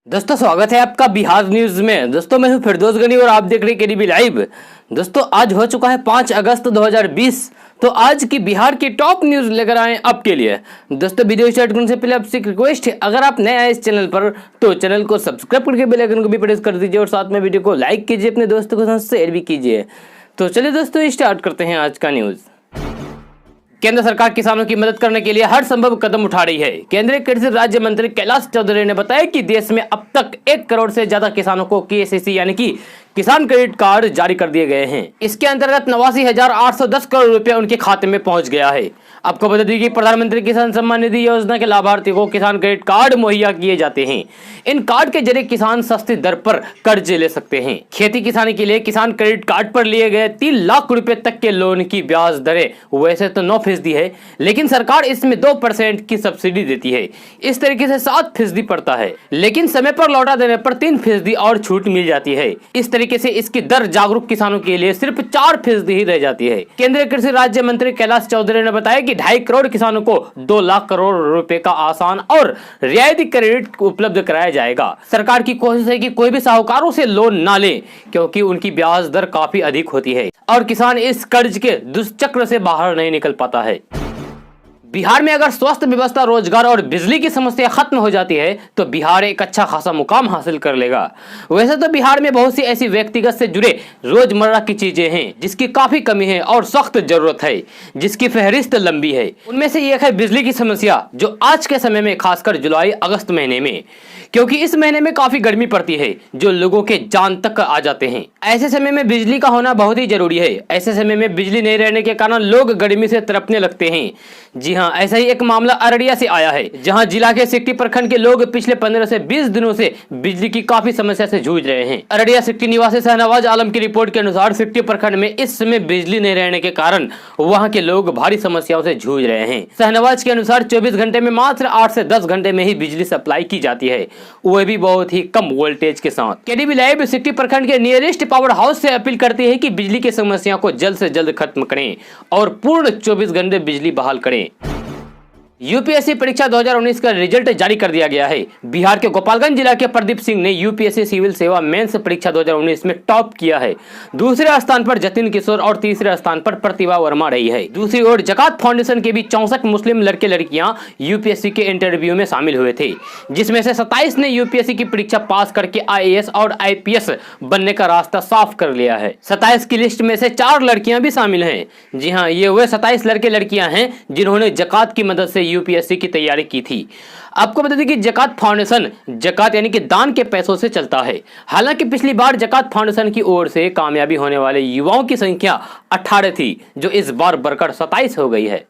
दोस्तों स्वागत है आपका बिहार न्यूज में। दोस्तों मैं हूं फिरदौस गनी और आप देख रहे हैं केडीबी लाइव। दोस्तों आज हो चुका है 5 अगस्त 2020। तो आज की बिहार की टॉप न्यूज लेकर आए आपके लिए। दोस्तों वीडियो स्टार्ट करने से पहले आपसे एक रिक्वेस्ट है, अगर आप नए आए इस चैनल पर तो चैनल को सब्सक्राइब करके बेल आइकन को भी प्रेस कर दीजिए और साथ में वीडियो को लाइक कीजिए, अपने दोस्तों के साथ शेयर भी कीजिए। तो चलिए दोस्तों स्टार्ट करते हैं आज का न्यूज। केंद्र सरकार किसानों की मदद करने के लिए हर संभव कदम उठा रही है। केंद्रीय कृषि राज्य मंत्री कैलाश चौधरी ने बताया कि देश में अब तक 1 करोड़ से ज्यादा किसानों को केसीसी यानी कि किसान क्रेडिट कार्ड जारी कर दिए गए हैं। इसके अंतर्गत 89,810 करोड़ रुपए उनके खाते में पहुंच गया है। आपको बता दें कि प्रधानमंत्री किसान सम्मान निधि योजना के लाभार्थियों को किसान क्रेडिट कार्ड मुहैया किए जाते हैं। इन कार्ड के जरिए किसान सस्ती दर पर कर्ज ले सकते हैं। खेती किसानी के लिए किसान क्रेडिट कार्ड पर लिए गए 3 लाख रुपए तक के लोन की ब्याज दरें वैसे तो 9% है, लेकिन सरकार इसमें 2% की सब्सिडी देती है। इस तरीके से 7% पड़ता है, लेकिन समय पर लौटा देने पर 3% और छूट मिल जाती है। इस तरीके से इसकी दर जागरूक किसानों के लिए सिर्फ 4% ही रह जाती है। केंद्रीय कृषि राज्य मंत्री कैलाश चौधरी ने बताया कि 2.5 करोड़ किसानों को 2 लाख करोड़ रुपए का आसान और रियायती क्रेडिट उपलब्ध कराया जाएगा। सरकार की कोशिश है कि कोई भी साहूकारों से लोन ना ले, क्योंकि उनकी ब्याज दर काफी अधिक होती है और किसान इस कर्ज के दुष्चक्र से बाहर नहीं निकल पाता है। बिहार में अगर स्वास्थ्य व्यवस्था, रोजगार और बिजली की समस्या खत्म हो जाती है तो बिहार एक अच्छा खासा मुकाम हासिल कर लेगा। वैसे तो बिहार में बहुत सी ऐसी व्यक्तिगत से जुड़े रोजमर्रा की चीजें हैं जिसकी काफी कमी है और सख्त जरूरत है, जिसकी फहरिस्त लंबी है। उनमें से एक है बिजली की समस्या, जो आज के समय में खासकर जुलाई अगस्त महीने में, क्योंकि इस महीने में काफी गर्मी पड़ती है जो लोगों के जान तक आ जाते हैं। ऐसे समय में बिजली का होना बहुत ही जरूरी है। ऐसे समय में बिजली नहीं रहने के कारण लोग गर्मी से तड़पने लगते हैं। जी हाँ, ऐसा ही एक मामला अररिया से आया है, जहां जिला के सिकटी प्रखंड के लोग पिछले 15 से 20 दिनों से बिजली की काफी समस्या से जूझ रहे हैं। अररिया सिकटी निवासी शहनवाज आलम की रिपोर्ट के अनुसार सिकटी प्रखंड में इस समय बिजली नहीं रहने के कारण वहां के लोग भारी समस्याओं से जूझ रहे हैं। शहनवाज के अनुसार 24 घंटे में मात्र 8 से 10 घंटे में ही बिजली सप्लाई की जाती है, वह भी बहुत ही कम वोल्टेज के साथ। केडीबी लाइव सिकटी प्रखंड के नियरेस्ट पावर हाउस से अपील करती है कि बिजली की समस्या को जल्द से जल्द खत्म करें और पूर्ण 24 घंटे बिजली बहाल करें। यूपीएससी परीक्षा 2019 का रिजल्ट जारी कर दिया गया है। बिहार के गोपालगंज जिला के प्रदीप सिंह ने यूपीएससी सिविल सेवा मेंस परीक्षा 2019 में टॉप किया है। दूसरे स्थान पर जतिन किशोर और तीसरे स्थान पर प्रतिभा वर्मा रही है। दूसरी ओर जकात फाउंडेशन के भी 64 मुस्लिम लड़के लड़कियां यूपीएससी के इंटरव्यू में शामिल हुए थे, जिसमें से 27 ने यूपीएससी की परीक्षा पास करके आईएएस और आईपीएस बनने का रास्ता साफ कर लिया है। 27 की लिस्ट में से 4 लड़कियां भी शामिल हैं। जी हाँ, ये वे 27 लड़के लड़कियां हैं जिन्होंने जकात की मदद से यूपीएससी की तैयारी की थी। आपको बता दें कि जकात फाउंडेशन जकात यानी कि दान के पैसों से चलता है। हालांकि पिछली बार जकात फाउंडेशन की ओर से कामयाबी होने वाले युवाओं की संख्या 18 थी, जो इस बार बढ़कर 27 हो गई है।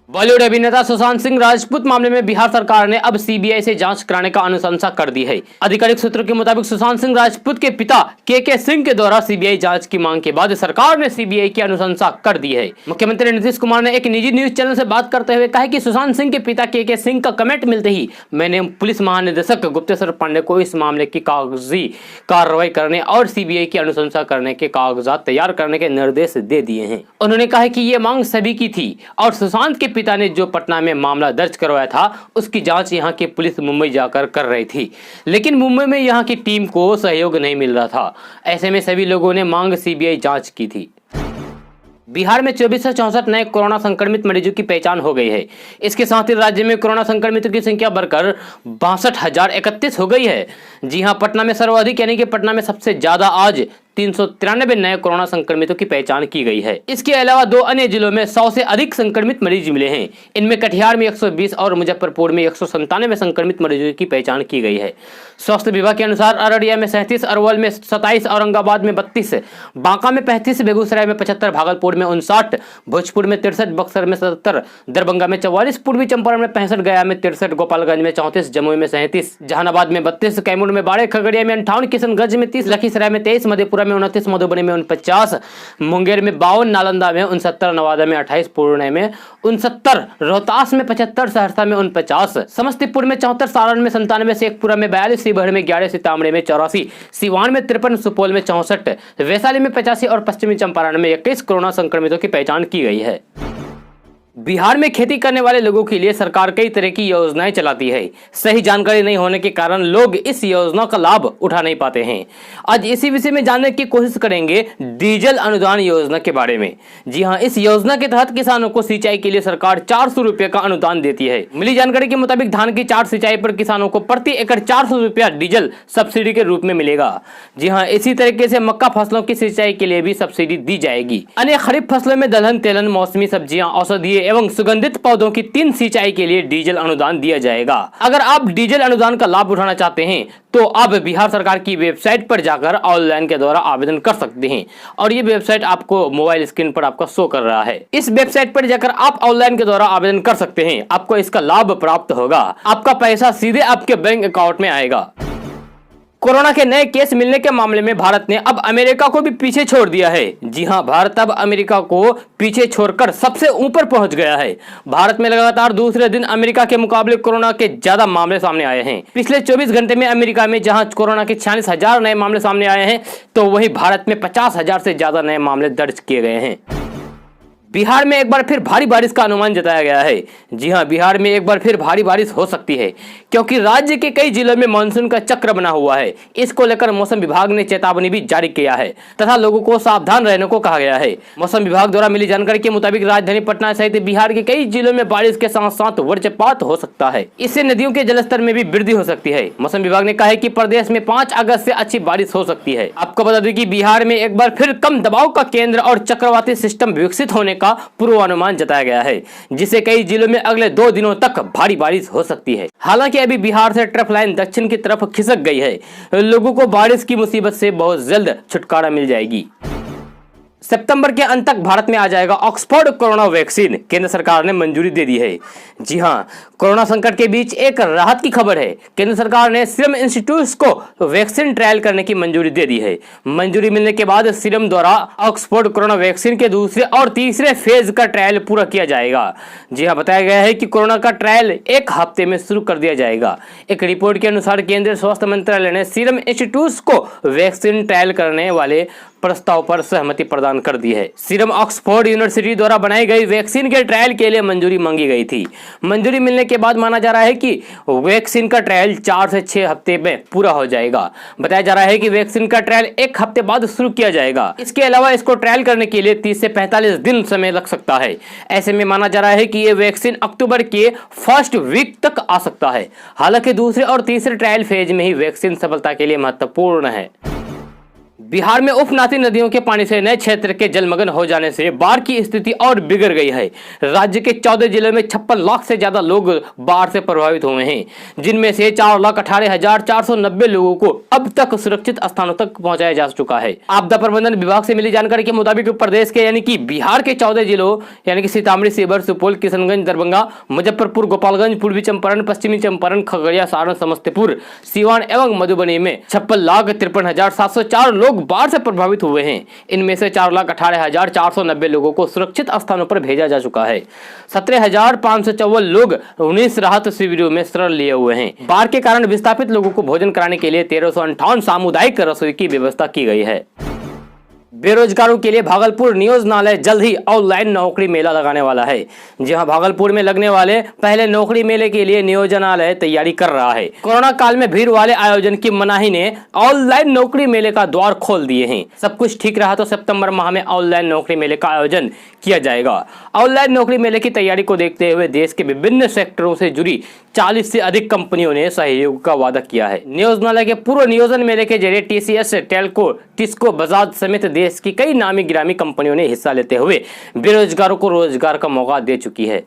बॉलीवुड अभिनेता सुशांत सिंह राजपूत मामले में बिहार सरकार ने अब सीबीआई से जांच कराने का अनुशंसा कर दी है। आधिकारिक सूत्रों के मुताबिक सुशांत सिंह राजपूत के पिता के सिंह के द्वारा सीबीआई जांच की मांग के बाद सरकार ने सीबीआई की अनुशंसा कर दी है। मुख्यमंत्री नीतीश कुमार ने एक निजी न्यूज चैनल से बात करते हुए कहा कि सुशांत सिंह के पिता के सिंह का कमेंट मिलते ही मैंने पुलिस महानिदेशक गुप्तेश्वर पांडे को इस मामले की कागजी कार्रवाई करने और सीबीआई की अनुशंसा करने के कागजात तैयार करने के निर्देश दे दिए हैं। उन्होंने कहा कि ये मांग सभी की थी और सुशांत के पिता ने जो पटना में मामला दर्ज करवाया था उसकी जांच यहां की पुलिस मुंबई जाकर कर रही थी, लेकिन मुंबई में यहां की टीम को सहयोग नहीं मिल रहा था। ऐसे में सभी लोगों ने मांग सीबीआई जांच की थी। बिहार में 2464 नए कोरोना संक्रमित मरीजों की पहचान हो गई है। इसके साथ ही राज्य में कोरोना संक्रमितों की संख्या बढ़कर 62,031 हो गई है। जी हां, पटना में सर्वाधिक यानी कि पटना में सबसे ज्यादा आज 393 नए कोरोना संक्रमितों की पहचान की गई है। इसके अलावा 2 अन्य जिलों में 100 से अधिक संक्रमित मरीज मिले हैं। इनमें कटिहार में 120 और मुजफ्फरपुर में 197 संक्रमित मरीजों की पहचान की गई है। स्वास्थ्य विभाग के अनुसार अररिया में 37, अरवल में 27, औरंगाबाद में 32, बांका में 35, बेगूसराय में 75, भागलपुर में 59, भोजपुर में 63, बक्सर में 77, दरभंगा में 44, पूर्वी चंपारण में 65, गया में 63, गोपालगंज में 34, जमुई में 37, जहानाबाद में 32, कैमूर में 12, खगड़िया में 58, किशनगंज में 30, लखीसराय में 23, मधेपुरा में 29, मधुबनी में 49, मुंगेर में 52, नालंदा में 69, नवादा में 28, पूर्णिया में 69, रोहतास में 75, सहरसा में 49, समस्तीपुर में 74, सारण में 97, शेखपुरा में 42, शिवहर में 11, सीतामढ़ी में 84, सिवान में 53, सुपौल में 64, वैशाली में 85 और पश्चिमी चंपारण में 21 कोरोना संक्रमितों की पहचान की गई है। बिहार में खेती करने वाले लोगों के लिए सरकार कई तरह की योजनाएं चलाती है। सही जानकारी नहीं होने के कारण लोग इस योजना का लाभ उठा नहीं पाते हैं। आज इसी विषय में जानने की कोशिश करेंगे डीजल अनुदान योजना के बारे में। जी हां, इस योजना के तहत किसानों को सिंचाई के लिए सरकार 400 रुपए का अनुदान देती है। मिली जानकारी के मुताबिक धान की 4 सिंचाई पर किसानों को प्रति एकड़ 400 रुपया डीजल सब्सिडी के रूप में मिलेगा। जी हाँ, इसी तरीके से मक्का फसलों की सिंचाई के लिए भी सब्सिडी दी जाएगी। अन्य खरीफ फसलों में दलहन, तेलन, मौसमी सब्जियां, औषधीय एवं सुगंधित पौधों की 3 सिंचाई के लिए डीजल अनुदान दिया जाएगा। अगर आप डीजल अनुदान का लाभ उठाना चाहते हैं तो आप बिहार सरकार की वेबसाइट पर जाकर ऑनलाइन के द्वारा आवेदन कर सकते हैं और ये वेबसाइट आपको मोबाइल स्क्रीन पर आपका शो कर रहा है। इस वेबसाइट पर जाकर आप ऑनलाइन के द्वारा आवेदन कर सकते हैं। आपको इसका लाभ प्राप्त होगा। आपका पैसा सीधे आपके बैंक अकाउंट में आएगा। कोरोना के नए केस मिलने के मामले में भारत ने अब अमेरिका को भी पीछे छोड़ दिया है। जी हां, भारत अब अमेरिका को पीछे छोड़कर सबसे ऊपर पहुंच गया है। भारत में लगातार दूसरे दिन अमेरिका के मुकाबले कोरोना के ज्यादा मामले सामने आए हैं। पिछले 24 घंटे में अमेरिका में जहां कोरोना के 46,000 नए मामले सामने आए हैं, तो वहीं भारत में 50,000 से ज्यादा नए मामले दर्ज किए गए हैं। बिहार में एक बार फिर भारी बारिश का अनुमान जताया गया है। जी हां, बिहार में एक बार फिर भारी बारिश हो सकती है क्योंकि राज्य के कई जिलों में मानसून का चक्र बना हुआ है। इसको लेकर मौसम विभाग ने चेतावनी भी जारी किया है तथा लोगों को सावधान रहने को कहा गया है। मौसम विभाग द्वारा मिली जानकारी के मुताबिक राजधानी पटना सहित बिहार के कई जिलों में बारिश के साथ साथ वज्रपात हो सकता है। इससे नदियों के जलस्तर में भी वृद्धि हो सकती है। मौसम विभाग ने कहा है कि प्रदेश में 5 अगस्त से अच्छी बारिश हो सकती है। आपको बता दें कि बिहार में एक बार फिर कम दबाव का केंद्र और चक्रवाती सिस्टम विकसित होने का पूर्वानुमान जताया गया है, जिससे कई जिलों में अगले 2 दिनों तक भारी बारिश हो सकती है। हालांकि अभी बिहार से ट्रफ लाइन दक्षिण की तरफ खिसक गई है। लोगों को बारिश की मुसीबत से बहुत जल्द छुटकारा मिल जाएगी। सितंबर के अंत तक भारत में आ जाएगा ऑक्सफोर्ड कोरोना वैक्सीन। केंद्र सरकार ने मंजूरी दे दी है। जी हां, कोरोना संकट के बीच एक राहत की खबर है। केंद्र सरकार ने सीरम इंस्टीट्यूट को वैक्सीन ट्रायल करने की मंजूरी दे दी है। मंजूरी मिलने के बाद सीरम द्वारा ऑक्सफोर्ड कोरोना वैक्सीन के दूसरे और तीसरे फेज का ट्रायल पूरा किया जाएगा। जी हां, बताया गया है कि कोरोना का ट्रायल 1 हफ्ते में शुरू कर दिया जाएगा। एक रिपोर्ट के अनुसार केंद्रीय स्वास्थ्य मंत्रालय ने सीरम इंस्टीट्यूट को वैक्सीन ट्रायल करने वाले प्रस्ताव पर सहमति प्रदान कर दी है। सीरम ऑक्सफोर्ड यूनिवर्सिटी द्वारा बनाई गई वैक्सीन के ट्रायल के लिए मंजूरी मांगी गई थी। मंजूरी मिलने के बाद माना जा रहा है कि वैक्सीन का ट्रायल 4 से 6 हफ्ते में पूरा हो जाएगा। बताया जा रहा है कि वैक्सीन का ट्रायल 1 हफ्ते बाद शुरू किया जाएगा। इसके अलावा इसको ट्रायल करने के लिए 30 से 45 दिन समय लग सकता है। ऐसे में माना जा रहा है कि ये वैक्सीन अक्टूबर के फर्स्ट वीक तक आ सकता है। हालांकि दूसरे और तीसरे ट्रायल फेज में ही वैक्सीन सफलता के लिए महत्वपूर्ण है। बिहार में उपनदी नदियों के पानी से नए क्षेत्र के जलमग्न हो जाने से बाढ़ की स्थिति और बिगड़ गई है। राज्य के 14 जिलों में 56 लाख से ज्यादा लोग बाढ़ से प्रभावित हुए हैं, जिनमें से 4,18,490 लोगों को अब तक सुरक्षित स्थानों तक पहुंचाया जा चुका है। आपदा प्रबंधन विभाग से मिली जानकारी के मुताबिक प्रदेश के यानी कि बिहार के 14 जिलों यानी कि सीतामढ़ी, शिवहर, सुपौल, किशनगंज, दरभंगा, मुजफ्फरपुर, गोपालगंज, पूर्वी चंपारण, पश्चिमी चंपारण, खगड़िया, सारण, समस्तीपुर, सीवान एवं मधुबनी में 56,53,704 लोग बाढ़ से प्रभावित हुए हैं। इनमें से 4,18,490 लोगों को सुरक्षित स्थानों पर भेजा जा चुका है। 17,554 लोग 19 राहत शिविरों में शरण लिए हुए हैं। बाढ़ के कारण विस्थापित लोगों को भोजन कराने के लिए 1358 सामुदायिक रसोई की व्यवस्था की गई है। बेरोजगारों के लिए भागलपुर नियोजनालय जल्द ही ऑनलाइन नौकरी मेला लगाने वाला है। जी हां, भागलपुर में लगने वाले पहले नौकरी मेले के लिए नियोजनालय तैयारी कर रहा है। कोरोना काल में भीड़ वाले आयोजन की मनाही ने ऑनलाइन नौकरी मेले का द्वार खोल दिए हैं। सब कुछ ठीक रहा तो सितंबर माह में ऑनलाइन नौकरी मेले का आयोजन किया जाएगा। ऑनलाइन नौकरी मेले की तैयारी को देखते हुए देश के विभिन्न सेक्टरों से जुड़ी 40 से अधिक कंपनियों ने सहयोग का वादा किया है। नियोजनालय के पूर्व नियोजन मेले के जरिए TCS, टेल्को, टिस्को, बजाज समेत देश की कई नामी गिरामी कंपनियों ने हिस्सा लेते हुए बेरोजगारों को रोजगार का मौका दे चुकी है।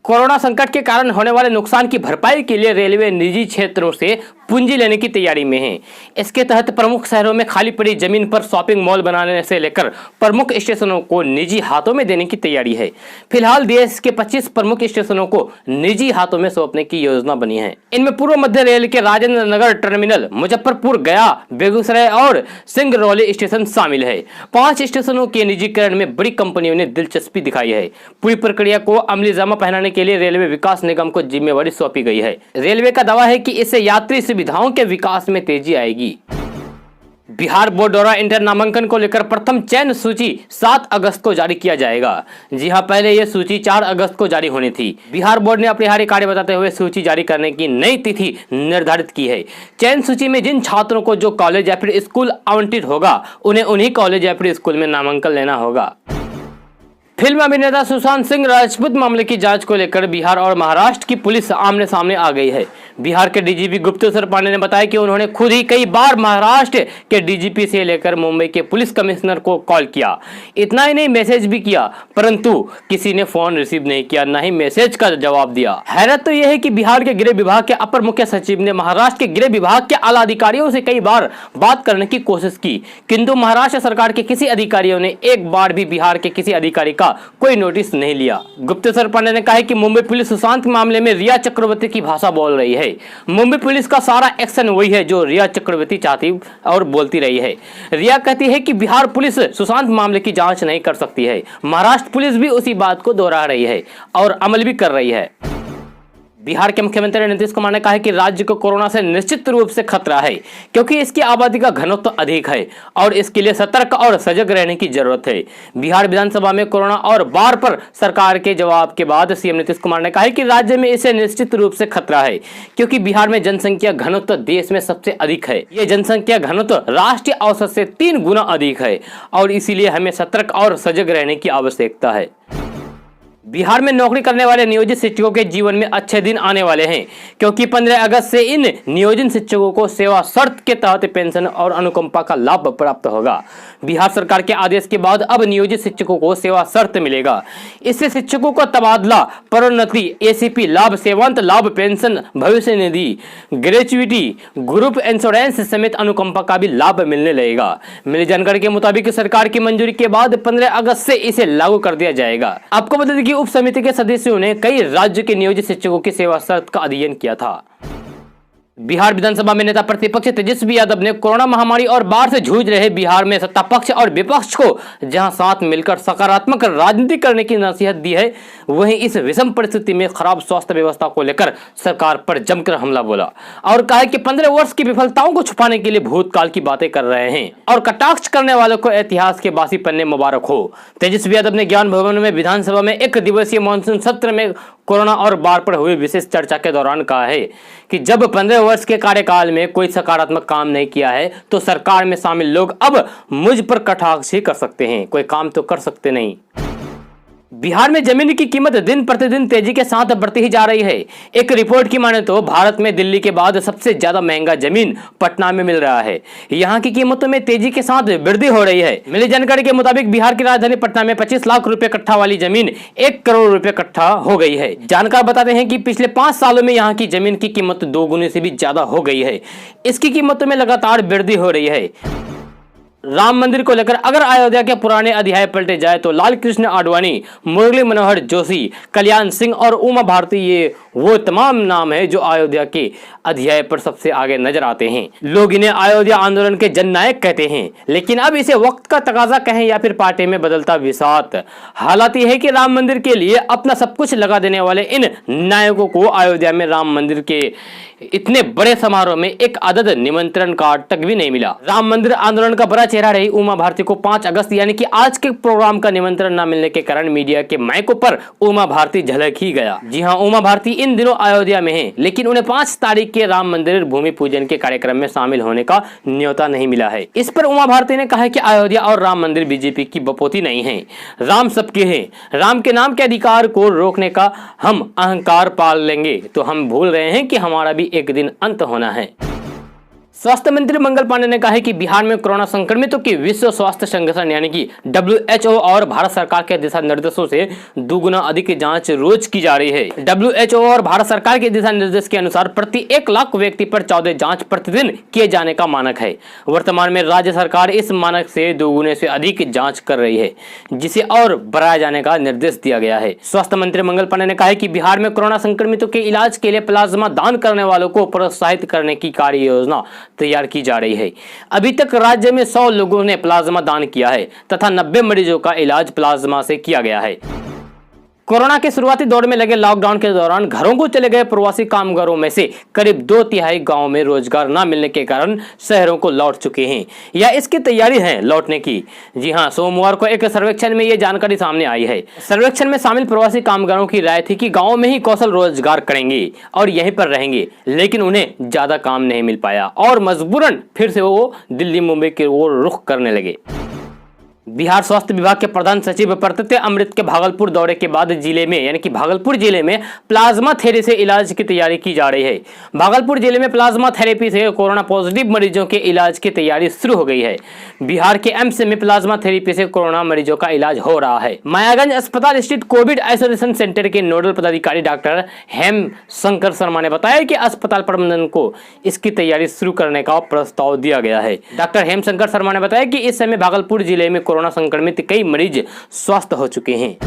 कोरोना संकट के कारण होने वाले नुकसान की भरपाई के लिए रेलवे निजी क्षेत्रों से पूंजी लेने की तैयारी में है। इसके तहत प्रमुख शहरों में खाली पड़ी जमीन पर शॉपिंग मॉल बनाने से लेकर प्रमुख स्टेशनों को निजी हाथों में देने की तैयारी है। फिलहाल देश के 25 प्रमुख स्टेशनों को निजी हाथों में सौंपने की योजना बनी है। इनमें पूर्व मध्य रेल के राजेंद्र नगर टर्मिनल, मुजफ्फरपुर, गया, बेगूसराय और सिंगरौली स्टेशन शामिल है। 5 स्टेशनों के निजीकरण में बड़ी कंपनियों ने दिलचस्पी दिखाई है। पूरी प्रक्रिया को अमलीजामा पहनाने के लिए रेलवे विकास निगम को जिम्मेवारी सौंपी गई है। रेलवे का दावा है कि इससे यात्री सुविधाओं के विकास में तेजी आएगी। बिहार बोर्ड द्वारा इंटर नामांकन को लेकर प्रथम चयन सूची 7 अगस्त को जारी किया जाएगा। जी हां, पहले यह सूची 4 अगस्त को जारी होनी थी। बिहार बोर्ड ने अपरिहार्य कार्य बताते हुए सूची जारी करने की नई तिथि निर्धारित की है। चयन सूची में जिन छात्रों को जो कॉलेज या फिर स्कूल आवंटित होगा, उन्हें उन्हीं कॉलेज या फिर स्कूल में नामांकन लेना होगा। फिल्म अभिनेता सुशांत सिंह राजपूत मामले की जांच को लेकर बिहार और महाराष्ट्र की पुलिस आमने सामने आ गई है। बिहार के डीजीपी गुप्तेश्वर पांडे ने बताया कि उन्होंने खुद ही कई बार महाराष्ट्र के डीजीपी से लेकर मुंबई के पुलिस कमिश्नर को कॉल किया। इतना ही नहीं, मैसेज भी किया, परंतु किसी ने फोन रिसीव नहीं किया, न ही मैसेज का जवाब दिया। हैरत तो यह है कि बिहार के गृह विभाग के अपर मुख्य सचिव ने महाराष्ट्र के गृह विभाग के आला अधिकारियों से कई बार बात करने की कोशिश की, किंतु महाराष्ट्र सरकार के किसी अधिकारियों ने एक बार भी बिहार के किसी अधिकारी का कोई नोटिस नहीं लिया। गुप्तेश्वर पांडे ने कहा कि मुंबई पुलिस सुशांत मामले में रिया चक्रवर्ती की भाषा बोल रही है। मुंबई पुलिस का सारा एक्शन वही है जो रिया चक्रवर्ती चाहती और बोलती रही है। रिया कहती है कि बिहार पुलिस सुशांत मामले की जांच नहीं कर सकती है। महाराष्ट्र पुलिस भी उसी बात को दोहरा रही है और अमल भी कर रही है। बिहार के मुख्यमंत्री नीतीश कुमार ने कहा है कि राज्य को कोरोना से निश्चित रूप से खतरा है, क्योंकि इसकी आबादी का घनत्व अधिक है और इसके लिए सतर्क और सजग रहने की जरूरत है। बिहार विधानसभा में कोरोना और बाढ़ पर सरकार के जवाब के बाद सीएम नीतीश कुमार ने कहा है कि राज्य में इसे निश्चित रूप से खतरा है, क्योंकि बिहार में जनसंख्या घनत्व देश में सबसे अधिक है। ये जनसंख्या घनत्व राष्ट्रीय औसत से 3 गुना अधिक है और इसीलिए हमें सतर्क और सजग रहने की आवश्यकता है। बिहार में नौकरी करने वाले नियोजित शिक्षकों के जीवन में अच्छे दिन आने वाले हैं, क्योंकि 15 अगस्त से इन नियोजित शिक्षकों को सेवा शर्त के तहत पेंशन और अनुकंपा का लाभ प्राप्त होगा। बिहार सरकार के आदेश के बाद अब नियोजित शिक्षकों को सेवा शर्त मिलेगा। इससे शिक्षकों को तबादला, प्रोन्नति, एसीपी लाभ, सेवांत लाभ, पेंशन, भविष्य निधि, ग्रेच्युटी, ग्रुप इंश्योरेंस समेत अनुकंपा का भी लाभ मिलने लगेगा। मिली जानकारी के मुताबिक सरकार की मंजूरी के बाद 15 अगस्त से इसे लागू कर दिया जाएगा। आपको बता दें कि उप समिति के सदस्यों ने कई राज्य के नियोजित शिक्षकों की सेवा शर्त का अध्ययन किया था। बिहार विधानसभा में नेता प्रतिपक्ष तेजस्वी यादव ने कोरोना महामारी और बाढ़ से जूझ रहे बिहार में सत्ता पक्ष और विपक्ष को जहां साथ मिलकर सकारात्मक राजनीति करने की नसीहत दी है, वहीं इस विषम परिस्थिति में खराब स्वास्थ्य व्यवस्था को लेकर सरकार पर जमकर हमला बोला और कहा कि 15 वर्ष की विफलताओं को छुपाने के लिए भूतकाल की बातें कर रहे हैं और कटाक्ष करने वालों को इतिहास के बासी पन्ने मुबारक हो। तेजस्वी यादव ने ज्ञान भवन में विधानसभा में 1 दिवसीय मानसून सत्र में कोरोना और बाढ़ पर हुई विशेष चर्चा के दौरान कहा है कि जब 15 वर्ष के कार्यकाल में कोई सकारात्मक काम नहीं किया है, तो सरकार में शामिल लोग अब मुझ पर कटाक्ष ही कर सकते हैं, कोई काम तो कर सकते नहीं। बिहार में जमीन की कीमत दिन प्रतिदिन तेजी के साथ बढ़ती ही जा रही है। एक रिपोर्ट की माने तो भारत में दिल्ली के बाद सबसे ज्यादा महंगा जमीन पटना में मिल रहा है। यहाँ की कीमतों में तेजी के साथ वृद्धि हो रही है। मिली जानकारी के मुताबिक बिहार की राजधानी पटना में 25 लाख रुपए कट्ठा वाली जमीन 1 करोड़ रुपए कट्ठा हो गई है। जानकार बताते हैं कि पिछले 5 सालों में यहाँ की जमीन की कीमत 2 गुने से भी ज्यादा हो गई है। इसकी कीमतों में लगातार वृद्धि हो रही है। राम मंदिर को लेकर अगर अयोध्या के पुराने अध्याय पलटे जाए तो लाल कृष्ण आडवाणी, मुरली मनोहर जोशी, कल्याण सिंह और उमा भारती ये वो तमाम नाम है जो अयोध्या के अध्याय पर सबसे आगे नजर आते हैं। लोग इन्हें अयोध्या आंदोलन के जननायक कहते हैं, लेकिन अब इसे वक्त का तकाजा कहें या फिर पार्टी में बदलता विसात, हालात यह है कि राम मंदिर के लिए अपना सब कुछ लगा देने वाले इन नायकों को अयोध्या में राम मंदिर के इतने बड़े समारोह में एक अदद निमंत्रण कार्ड तक भी नहीं मिला। राम मंदिर आंदोलन का बड़ा चेहरा रही उमा भारती को 5 अगस्त यानी कि आज के प्रोग्राम का निमंत्रण न मिलने के कारण मीडिया के माइकों पर उमा भारती झलक ही गया। जी हां, उमा भारती इन दिनों अयोध्या में हैं, लेकिन उन्हें 5 तारीख के राम मंदिर भूमि पूजन के कार्यक्रम में शामिल होने का न्योता नहीं मिला है। इस पर उमा भारती ने कहा है कि अयोध्या और राम मंदिर बीजेपी की बपोती नहीं है। राम सबके हैं। राम के नाम के अधिकार को रोकने का हम अहंकार पाल लेंगे तो हम भूल रहे हैं कि हमारा भी एक दिन अंत होना है। स्वास्थ्य मंत्री मंगल पांडे ने कहा है कि बिहार में कोरोना संक्रमितों की विश्व स्वास्थ्य संगठन यानी कि WHO और भारत सरकार के दिशा निर्देशों से 2 गुना अधिक जांच रोज की जा रही है। WHO और भारत सरकार के दिशा निर्देश के अनुसार प्रति 1 लाख व्यक्ति पर 14 जांच प्रतिदिन किए जाने का मानक है। वर्तमान में राज्य सरकार इस मानक से 2 गुने से अधिक जाँच कर रही है, जिसे और बढ़ाए जाने का निर्देश दिया गया है। स्वास्थ्य मंत्री मंगल पांडे ने कहा है कि बिहार में कोरोना संक्रमितों के इलाज के लिए प्लाज्मा दान करने वालों को प्रोत्साहित करने की कार्य योजना तैयार की जा रही है। अभी तक राज्य में 100 लोगों ने प्लाज्मा दान किया है तथा 90 मरीजों का इलाज प्लाज्मा से किया गया है। कोरोना के शुरुआती दौर में लगे लॉकडाउन के दौरान घरों को चले गए प्रवासी कामगारों में से करीब 2/3 गांव में रोजगार न मिलने के कारण शहरों को लौट चुके हैं या इसकी तैयारी है लौटने की। जी हां, सोमवार को एक सर्वेक्षण में ये जानकारी सामने आई है। सर्वेक्षण में शामिल प्रवासी कामगारों की राय थी कि गाँव में ही कौशल रोजगार करेंगे और यहीं पर रहेंगे, लेकिन उन्हें ज्यादा काम नहीं मिल पाया और मजबूरन फिर से वो दिल्ली मुंबई की ओर रुख करने लगे। बिहार स्वास्थ्य विभाग के प्रधान सचिव प्रत्यय अमृत के भागलपुर दौरे के बाद जिले में यानी कि भागलपुर जिले में प्लाज्मा थेरेपी से इलाज की तैयारी की जा रही है। भागलपुर जिले में प्लाज्मा थेरेपी से कोरोना पॉजिटिव मरीजों के इलाज की तैयारी शुरू हो गई है। बिहार के एम्स में प्लाज्मा थेरेपी से कोरोना मरीजों का इलाज हो रहा है। मायागंज अस्पताल स्थित कोविड आइसोलेशन सेंटर के नोडल पदाधिकारी डॉक्टर हेम शंकर शर्मा ने बताया कि अस्पताल प्रबंधन को इसकी तैयारी शुरू करने का प्रस्ताव दिया गया है। डॉक्टर हेम शंकर शर्मा ने बताया कि इस समय भागलपुर जिले में कोरोना संक्रमित कई मरीज स्वस्थ हो चुके हैं।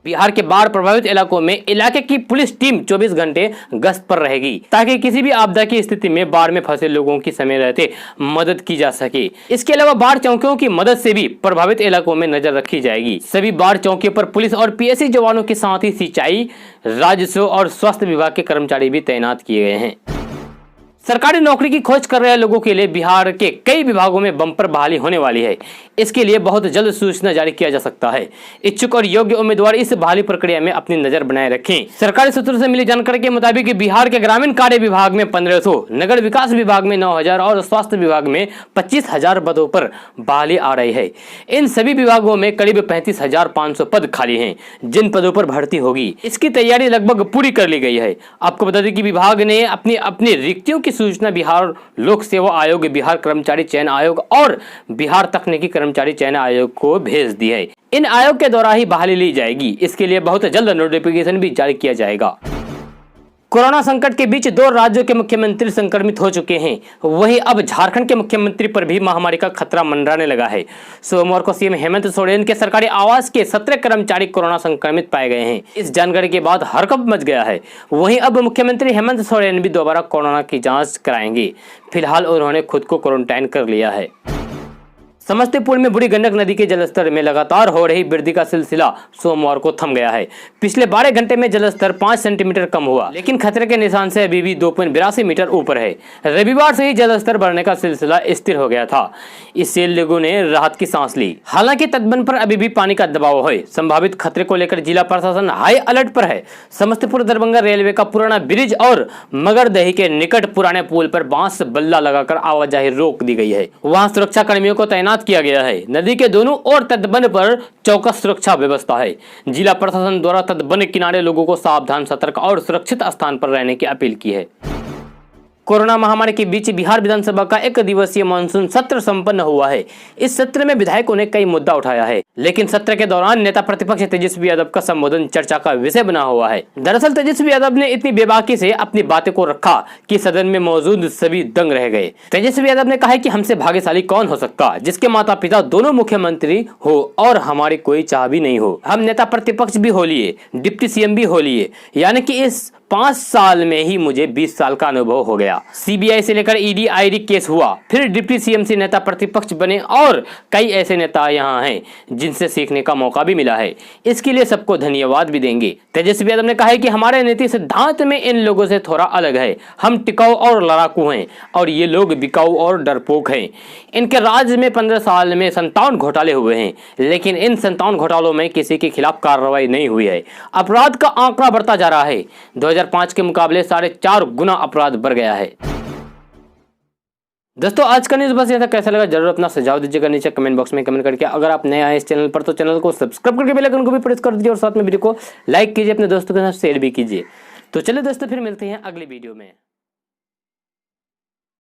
बिहार के बाढ़ प्रभावित इलाकों में इलाके की पुलिस टीम 24 घंटे गश्त पर रहेगी ताकि किसी भी आपदा की स्थिति में बाढ़ में फंसे लोगों की समय रहते मदद की जा सके। इसके अलावा बाढ़ चौकियों की मदद से भी प्रभावित इलाकों में नजर रखी जाएगी। सभी बाढ़ चौकियों पर पुलिस और पीएससी जवानों के साथ ही सिंचाई, राजस्व और स्वास्थ्य विभाग के कर्मचारी भी तैनात किए गए हैं। सरकारी नौकरी की खोज कर रहे लोगों के लिए बिहार के कई विभागों में बम्पर बहाली होने वाली है। इसके लिए बहुत जल्द सूचना जारी किया जा सकता है। इच्छुक और योग्य उम्मीदवार इस बहाली प्रक्रिया में अपनी नजर बनाए रखें। सरकारी सूत्रों से मिली जानकारी के मुताबिक बिहार के ग्रामीण कार्य विभाग में 1500, नगर विकास विभाग में 9000 और स्वास्थ्य विभाग में 25000 पदों पर बहाली आ रही है। इन सभी विभागों में करीब 35500 पद खाली हैं, जिन पदों पर भर्ती होगी। इसकी तैयारी लगभग पूरी कर ली गई है। आपको बता दें कि विभाग ने अपनी रिक्तियों की सूचना बिहार लोक सेवा आयोग, बिहार कर्मचारी चयन आयोग और बिहार तकनीकी कर्मचारी चयन आयोग को भेज दी है। इन आयोग के द्वारा ही बहाली ली जाएगी। इसके लिए बहुत जल्द नोटिफिकेशन भी जारी किया जाएगा। कोरोना संकट के बीच 2 राज्यों के मुख्यमंत्री संक्रमित हो चुके हैं। वहीं अब झारखंड के मुख्यमंत्री पर भी महामारी का खतरा मंडराने लगा है। सोमवार को सीएम हेमंत सोरेन के सरकारी आवास के 17 कर्मचारी कोरोना संक्रमित पाए गए हैं। इस जानकारी के बाद हड़कंप मच गया है। वहीं अब मुख्यमंत्री हेमंत सोरेन भी दोबारा कोरोना की जांच कराएंगे। फिलहाल उन्होंने खुद को क्वारंटाइन कर लिया है। समस्तीपुर में बूढ़ी गंडक नदी के जलस्तर में लगातार हो रही वृद्धि का सिलसिला सोमवार को थम गया है। पिछले 12 घंटे में जलस्तर 5 सेंटीमीटर कम हुआ, लेकिन खतरे के निशान से अभी भी 2.82 मीटर ऊपर है। रविवार से ही जलस्तर बढ़ने का सिलसिला स्थिर हो गया था। इससे लोगों ने राहत की सांस ली। हालांकि तटबंध पर अभी भी पानी का दबाव है। संभावित खतरे को लेकर जिला प्रशासन हाई अलर्ट पर है। समस्तीपुर दरभंगा रेलवे का पुराना ब्रिज और मगरदही के निकट पुराने पुल पर बांस बल्ला लगाकर आवाजाही रोक दी गई है। वहां सुरक्षा कर्मियों को तैनात किया गया है। नदी के दोनों ओर तटबंध पर चौकस सुरक्षा व्यवस्था है। जिला प्रशासन द्वारा तटबंध किनारे लोगों को सावधान, सतर्क और सुरक्षित स्थान पर रहने की अपील की है। कोरोना महामारी के बीच बिहार विधानसभा का 1 दिवसीय मानसून सत्र संपन्न हुआ है। इस सत्र में विधायकों ने कई मुद्दा उठाया है, लेकिन सत्र के दौरान नेता प्रतिपक्ष तेजस्वी यादव का संबोधन चर्चा का विषय बना हुआ है। दरअसल तेजस्वी यादव ने इतनी बेबाकी से अपनी बातें को रखा कि सदन में मौजूद सभी दंग रह गए। तेजस्वी यादव ने कहा कि हमसे भाग्यशाली कौन हो सकता जिसके माता पिता दोनों मुख्यमंत्री हो और हमारी कोई चाह भी नहीं हो। हम नेता प्रतिपक्ष भी हो लिए, डिप्टी सीएम भी हो लिए, यानी कि इस 5 साल में ही मुझे 20 साल का अनुभव हो गया। सीबीआई से लेकर ईडी आईडी केस हुआ, फिर डिप्टी सीएम से नेता प्रतिपक्ष बने और कई ऐसे नेता यहाँ हैं जिनसे सीखने का मौका भी मिला है। इसके लिए सबको धन्यवाद भी देंगे। तेजस्वी यादव ने कहा है कि हमारे नीति सिद्धांत में इन लोगों से थोड़ा अलग है। हम टिकाऊ और लड़ाकू हैं और ये लोग बिकाऊ और डरपोक हैं। इनके राज्य में 15 साल में 57 घोटाले हुए हैं, लेकिन इन 57 घोटालों में किसी के खिलाफ कार्रवाई नहीं हुई है। अपराध का आंकड़ा बढ़ता जा रहा है। 2005 के मुकाबले 4.5 गुना अपराध बढ़ गया है। दोस्तों आज का न्यूज़ बस यहाँ तक। कैसा लगा जरूर अपना सुझाव दीजिएगा नीचे कमेंट बॉक्स में कमेंट करके। अगर आप नए आए इस चैनल पर तो चैनल को सब्सक्राइब करके बेल आइकन को भी प्रेस कर दीजिए और साथ में वीडियो को लाइक कीजिए, अपने दोस्तों के साथ शेयर भी कीजिए। तो चलिए दोस्तों फिर मिलते हैं अगली वीडियो में।